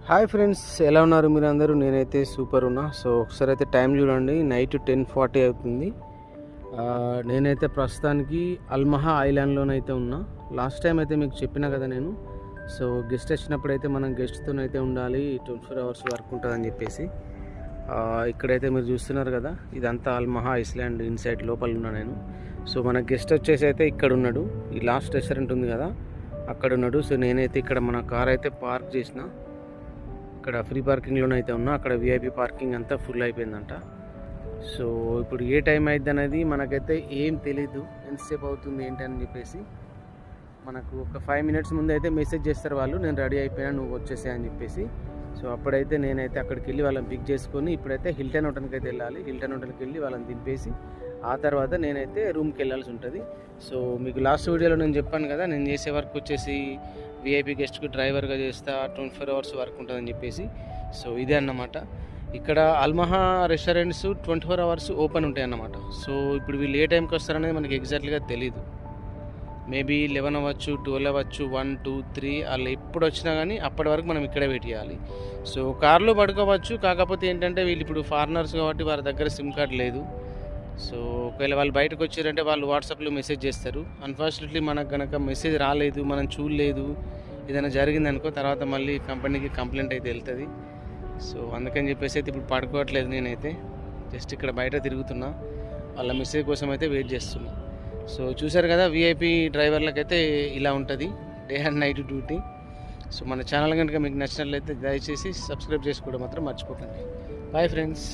Hi friends, ఎలా ఉన్నారు మీరు అందరూ? నేనైతే సూపర్ ఉన్నా. సో ఒకసారి అయితే టైం చూడండి, నైట్ 10:40 అవుతుంది. నేనైతే ప్రస్తుతానికి అల్మహా ఐలాండ్లోనైతే ఉన్నా. లాస్ట్ టైం అయితే మీకు చెప్పినా కదా నేను. సో గెస్ట్ వచ్చినప్పుడు అయితే మనం గెస్ట్తోనైతే ఉండాలి, 24 అవర్స్ వర్క్ ఉంటుందని చెప్పేసి. ఇక్కడైతే మీరు చూస్తున్నారు కదా, ఇదంతా అల్మహా ఐలాండ్ ఇన్సైడ్ లోపల ఉన్నా నేను. సో మన గెస్ట్ వచ్చేసి అయితే ఇక్కడ ఉన్నాడు, ఈ లాస్ట్ రెస్టారెంట్ ఉంది కదా అక్కడ ఉన్నాడు. సో నేనైతే ఇక్కడ మన కార్ అయితే పార్క్ చేసిన, ఇక్కడ ఫ్రీ పార్కింగ్లోనే అయితే ఉన్నా. అక్కడ విఐపి పార్కింగ్ అంతా ఫుల్ అయిపోయిందంట. సో ఇప్పుడు ఏ టైం అవుతుంది అనేది మనకైతే ఏం తెలీదు, ఎంతసేపు అవుతుంది ఏంటి అని చెప్పేసి. మనకు ఒక 5 మినిట్స్ ముందు అయితే మెసేజ్ చేస్తారు వాళ్ళు, నేను రెడీ అయిపోయినా నువ్వు వచ్చేసే అని చెప్పేసి. సో అప్పుడైతే నేనైతే అక్కడికి వెళ్ళి వాళ్ళని పిక్ చేసుకొని ఇప్పుడైతే హిల్టన్ హోటల్కి అయితే వెళ్ళాలి. హిల్టన్ హోటల్కి వెళ్ళి వాళ్ళని దింపేసి ఆ తర్వాత నేనైతే రూమ్కి వెళ్ళాల్సి ఉంటుంది. సో మీకు లాస్ట్ వీడియోలో నేను చెప్పాను కదా, నేను చేసే వర్క్ వచ్చేసి విఐపి గెస్ట్కి డ్రైవర్గా చేస్తా, 24 అవర్స్ వర్క్ ఉంటుందని చెప్పేసి. సో ఇదే అన్నమాట. ఇక్కడ అల్మహా రెస్టారెంట్స్ 24 అవర్స్ ఓపెన్ ఉంటాయి అన్నమాట. సో ఇప్పుడు వీళ్ళు ఏ టైంకి వస్తారనేది మనకి ఎగ్జాక్ట్లీగా తెలీదు. మేబీ 11 అవ్వచ్చు, 12 అవ్వచ్చు, 1, 2, 3 వాళ్ళు ఎప్పుడు వచ్చినా కానీ అప్పటి వరకు మనం ఇక్కడే వెయిట్ చేయాలి. సో కార్లో పడుకోవచ్చు, కాకపోతే ఏంటంటే వీళ్ళు ఇప్పుడు ఫారినర్స్ కాబట్టి వారి దగ్గర సిమ్ కార్డ్ లేదు. సో ఒకవేళ వాళ్ళు బయటకు వచ్చారంటే వాళ్ళు వాట్సాప్లో మెసేజ్ చేస్తారు. అన్ఫార్చునేట్లీ మనకు కనుక మెసేజ్ రాలేదు, మనం చూడలేదు, ఏదైనా జరిగిందనుకో తర్వాత మళ్ళీ కంపెనీకి కంప్లైంట్ అయితే వెళ్తుంది. సో అందుకని చెప్పేసి అయితే ఇప్పుడు పడుకోవట్లేదు, నేనైతే జస్ట్ ఇక్కడ బయట తిరుగుతున్నా, వాళ్ళ మెసేజ్ కోసం అయితే వెయిట్ చేస్తున్నా. సో చూసారు కదా, విఐపి డ్రైవర్లకైతే ఇలా ఉంటుంది day and night duty. So మన ఛానల్ కనుక మీకు నచ్చినట్లయితే దయచేసి సబ్స్క్రైబ్ చేసుకోవడం మాత్రం మర్చిపోకండి. Bye friends.